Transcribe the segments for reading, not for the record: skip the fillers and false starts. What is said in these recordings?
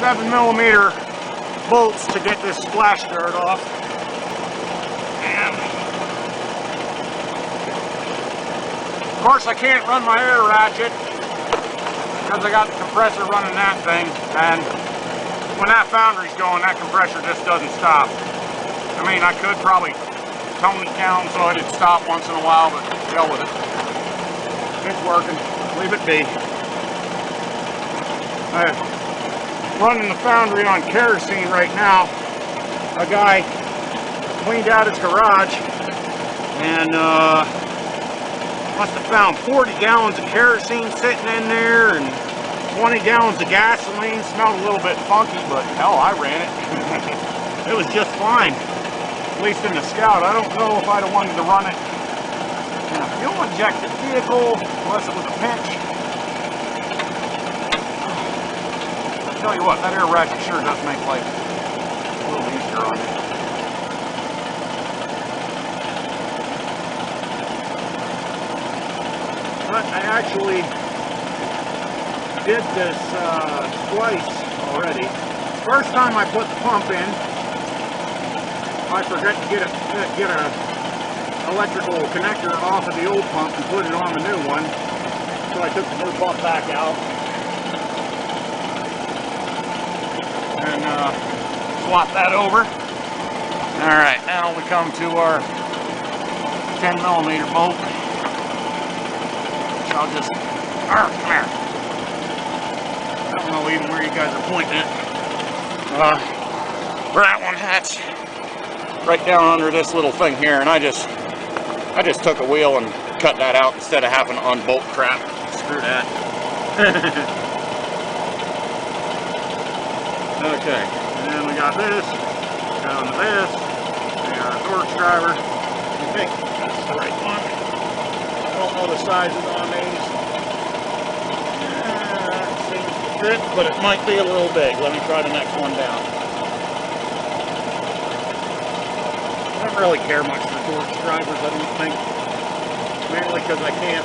7mm bolts to get this splash guard off. And of course I can't run my air ratchet because I got the compressor running that thing, and when that foundry's going, that compressor just doesn't stop. I mean, I could probably tone it down so it'd stop once in a while, but hell with it. It's working. Leave it be. I'm running the foundry on kerosene right now. A guy cleaned out his garage and must have found 40 gallons of kerosene sitting in there and 20 gallons of gasoline. Smelled a little bit funky, but hell, I ran it. It was just fine. At least in the Scout. I don't know if I'd have wanted to run it in a fuel injected vehicle unless it was a pinch. I'll tell you what, that air ratchet sure does make life a little easier on it. But I actually did this twice already. First time I put the pump in, I forgot to get a electrical connector off of the old pump and put it on the new one. So I took the new pump back out and swapped that over. Alright, now we come to our 10mm bolt. So I'll just, come here. I don't know even where you guys are pointing at. Where that one hatch. Right down under this little thing here, and I just took a wheel and cut that out instead of having to unbolt crap. Screw that. Okay, and then we got this, down to this, we got a torque driver. I think that's the right one. I don't know the sizes on these. That seems to fit, but it might be a little big. Let me try the next one down. I don't really care much for torque drivers, I don't think. Mainly because I can't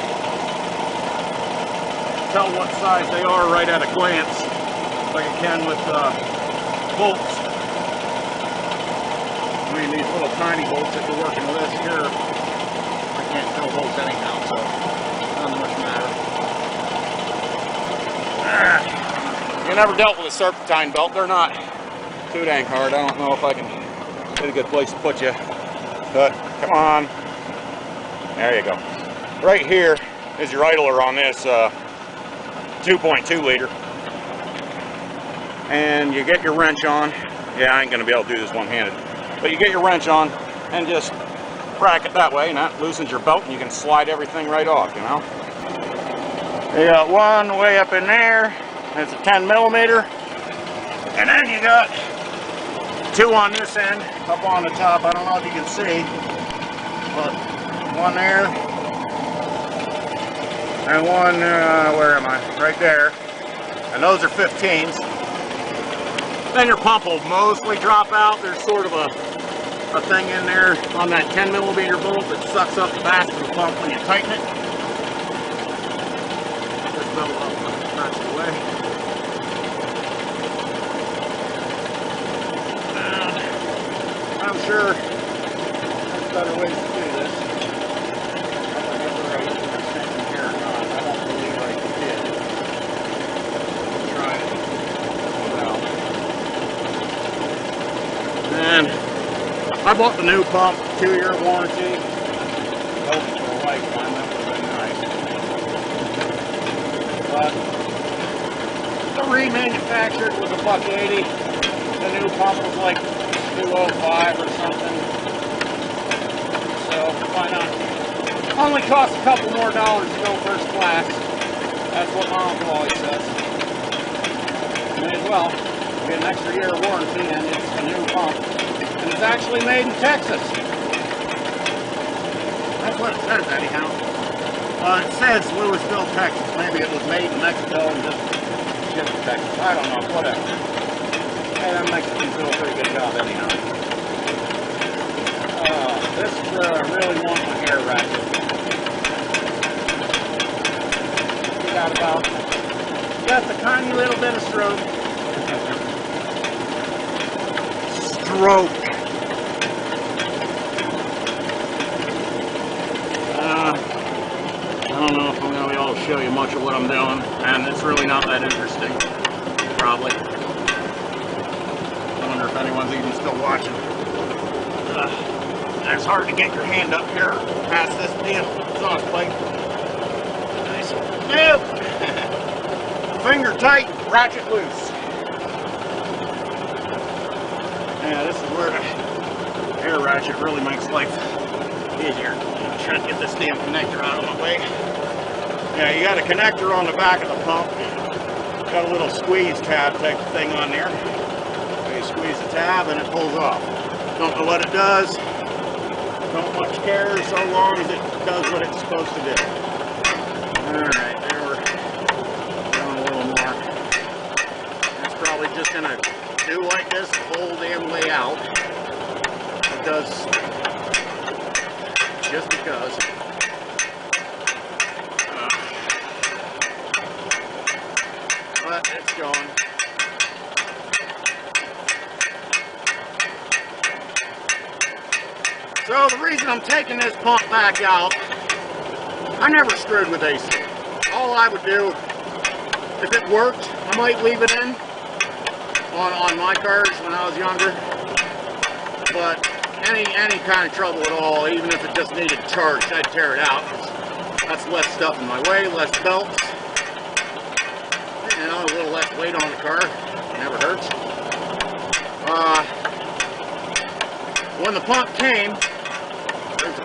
tell what size they are right at a glance, like I can with bolts. I mean, these little tiny bolts that you're working with here, I can't tell those anyhow, so not much matter. You never dealt with a serpentine belt. They're not too dang hard. I don't know if I can get a good place to put you. But come on, there you go. Right here is your idler on this 2.2 liter, and you get your wrench on. Yeah, I ain't gonna be able to do this one-handed, but you get your wrench on and just rack it that way, and that loosens your belt, and you can slide everything right off. You know. You got one way up in there. It's a 10mm, and then you got two on this end, up on the top. I don't know if you can see, but one there, and one, where am I? Right there. And those are 15s. Then your pump will mostly drop out. There's sort of a thing in there on that 10mm bolt that sucks up the back of the pump when you tighten it. Just build up the rest of the way. I'm sure there's better ways to do this. I don't know whether I was extension here or not. I don't believe I did. Try it. Well. And I bought the new pump, 2-year warranty. Hoping for a lifetime, that would have been nice. But the remanufactured was $1.80. The new pump was like $2.05 or something. So why not? Only costs a couple more dollars to go first class. That's what my uncle always says. May as well get an extra year of warranty, and it's a new pump. And it's actually made in Texas. That's what it says anyhow. It says Louisville, Texas. Maybe it was made in Mexico and just shipped to Texas. I don't know. Whatever. Hey, them Mexicans do a pretty good job anyhow. This is where I really want my air ratchet. You got just a tiny little bit of stroke. broke. I don't know if I'm going to be able to show you much of what I'm doing, and it's really not that interesting, probably. I wonder if anyone's even still watching. It's hard to get your hand up here past this damn exhaust pipe. Nice. Nope. Finger tight, ratchet loose. Yeah, this is where the air ratchet really makes life easier. I'm trying to get this damn connector out of my way. Yeah, you got a connector on the back of the pump. Got a little squeeze tab type thing on there. So you squeeze the tab and it pulls off. Don't know what it does. Don't much care so long as it does what it's supposed to do. Alright, there we're doing a little more. It's probably just going to do like this the whole damn way out. It does just because. But it's going. So the reason I'm taking this pump back out, I never screwed with AC. All I would do, if it worked, I might leave it in on my cars when I was younger. But any kind of trouble at all, even if it just needed charged, I'd tear it out. That's less stuff in my way, less belts. You know, a little less weight on the car. Never hurts. When the pump came, there's a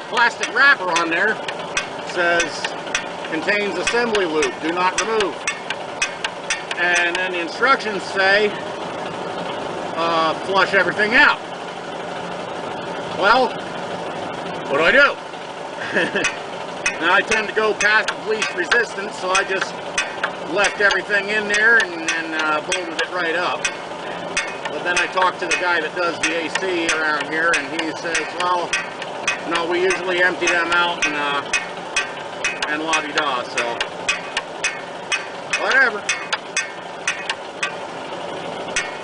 plastic wrapper on there. It says, contains assembly lube, do not remove. And then the instructions say, flush everything out. Well, what do I do? Now I tend to go past the least resistance, so I just left everything in there and bolted it right up. But then I talked to the guy that does the AC around here, and he says, well, no, we usually empty them out and la-di-da, so whatever.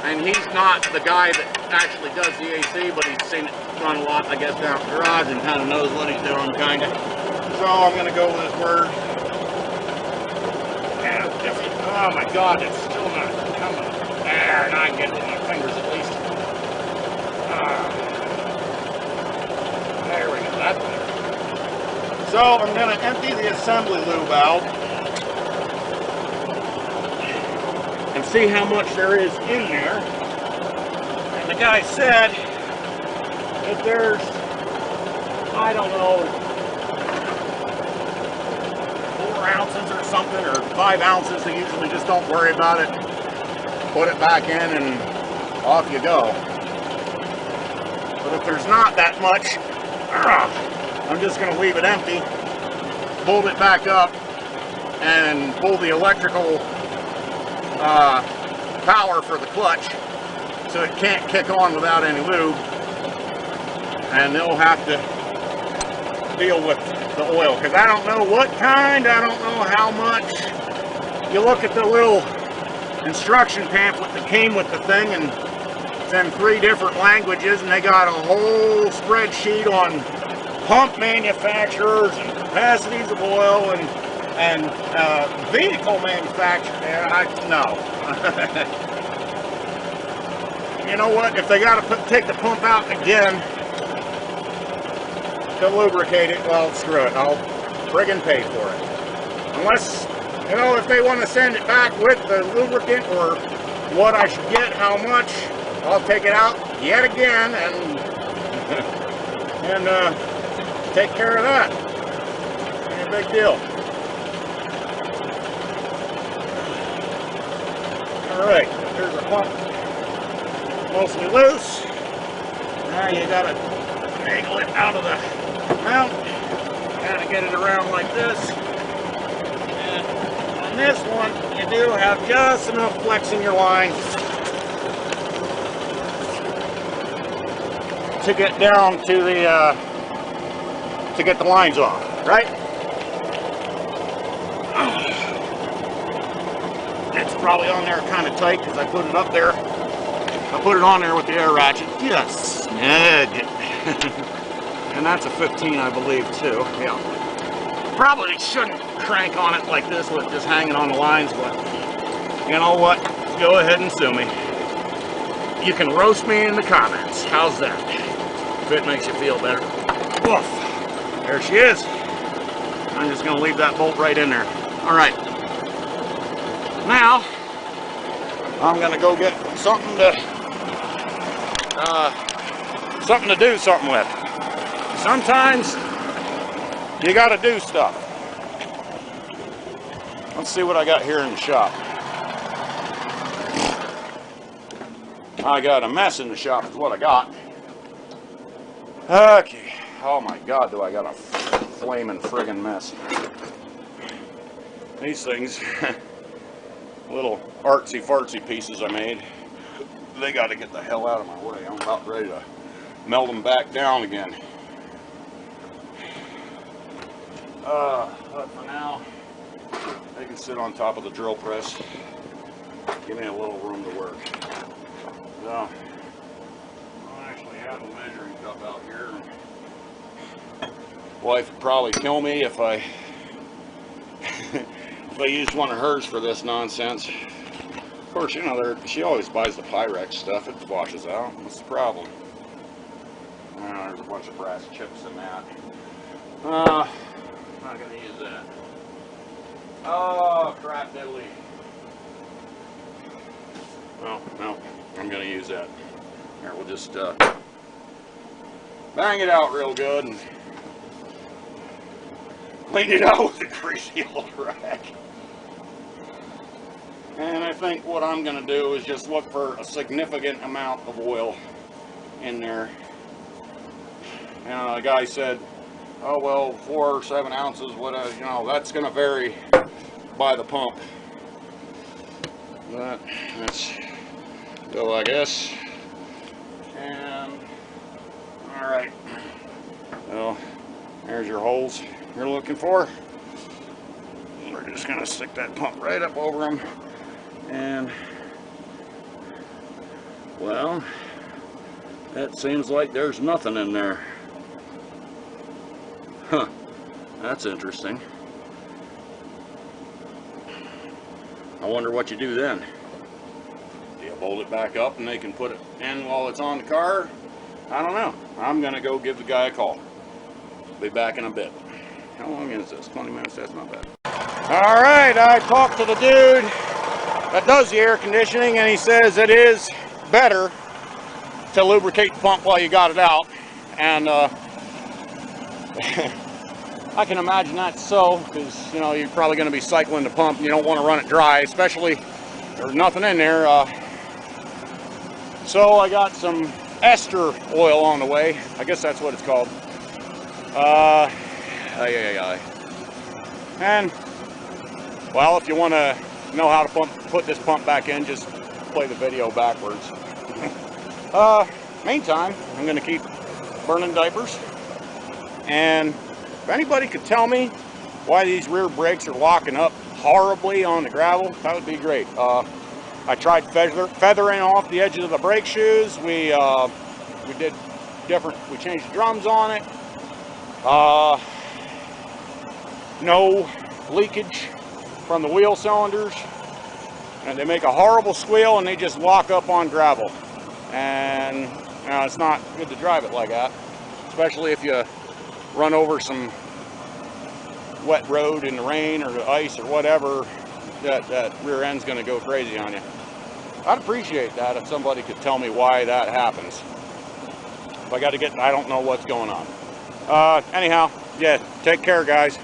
And he's not the guy that actually does the AC, but he's seen it run a lot, I guess, down the garage and kind of knows what he's doing, kind of. So I'm going to go with his word. And oh my God, it's still not coming. There, now I can get it with my fingers at least. There we go, that's better. So I'm going to empty the assembly lube out and see how much there is in there. And the guy said that there's, I don't know, 4 ounces or something, or 5 ounces. They usually just don't worry about it. Put it back in and off you go. But if there's not that much, I'm just going to leave it empty, bolt it back up, and pull the electrical power for the clutch so it can't kick on without any lube, and they'll have to deal with the oil, because I don't know what kind, I don't know how much. You look at the little instruction pamphlet that came with the thing, and it's in 3 different languages, and they got a whole spreadsheet on pump manufacturers and capacities of oil and vehicle manufacturers. No. You know what? If they got to take the pump out again to lubricate it, well, screw it. I'll friggin' pay for it. Unless, you know, if they want to send it back with the lubricant or what I should get, how much, I'll take it out yet again and take care of that. Ain't a big deal. Alright, here's the pump. Mostly loose. Now you gotta angle it out of the mount. Kind of get it around like this. And on this one, you do have just enough flex in your line to get down to the to get the lines off, right? It's probably on there kind of tight because I put it up there. I put it on there with the air ratchet. Just snug it. And that's a 15, I believe, too. Yeah. Probably shouldn't crank on it like this with it just hanging on the lines, but you know what? Go ahead and sue me. You can roast me in the comments. How's that? If it makes you feel better. Woof. There she is. I'm just going to leave that bolt right in there. All right. Now, I'm going to go get something to do something with. Sometimes you got to do stuff. Let's see what I got here in the shop. I got a mess in the shop is what I got. Okay. Oh my God, do I got a flaming friggin' mess. These things, little artsy fartsy pieces I made, they got to get the hell out of my way. I'm about ready to melt them back down again. But for now, they can sit on top of the drill press. Give me a little room to work. So, I'll actually have a measuring cup out here. Wife would probably kill me if I used one of hers for this nonsense. Of course, you know, she always buys the Pyrex stuff. It washes out. What's the problem? There's a bunch of brass chips in that. Not gonna use that. Oh, crap diddly. Well, no, I'm gonna use that. Here, we'll just bang it out real good and clean it out with a greasy old rag. And I think what I'm gonna do is just look for a significant amount of oil in there. And the guy said, oh well, 4 or 7 ounces, whatever, you know, that's gonna vary by the pump. But let's go, I guess. And all right, well, there's your holes you're looking for. We're just gonna stick that pump right up over them, and well, that seems like there's nothing in there. Huh, that's interesting. I wonder what you do then. Do you bolt it back up and they can put it in while it's on the car? I don't know. I'm gonna go give the guy a call. Be back in a bit. How long is this? 20 minutes? That's not bad. All right, I talked to the dude that does the air conditioning, and he says it is better to lubricate the pump while you got it out. And I can imagine that's so, because you know you're probably going to be cycling the pump and you don't want to run it dry, especially there's nothing in there. So I got some ester oil on the way. I guess that's what it's called. And well, if you want to know how to put this pump back in, just play the video backwards. Meantime, I'm going to keep burning diapers. And if anybody could tell me why these rear brakes are locking up horribly on the gravel, that would be great. I tried feathering off the edges of the brake shoes. We changed drums on it. No leakage from the wheel cylinders, and they make a horrible squeal and they just lock up on gravel, and you know, it's not good to drive it like that, especially if you run over some wet road in the rain or the ice or whatever. That rear end's going to go crazy on you. I'd appreciate that if somebody could tell me why that happens. If I don't know what's going on. Anyhow, yeah, take care, guys.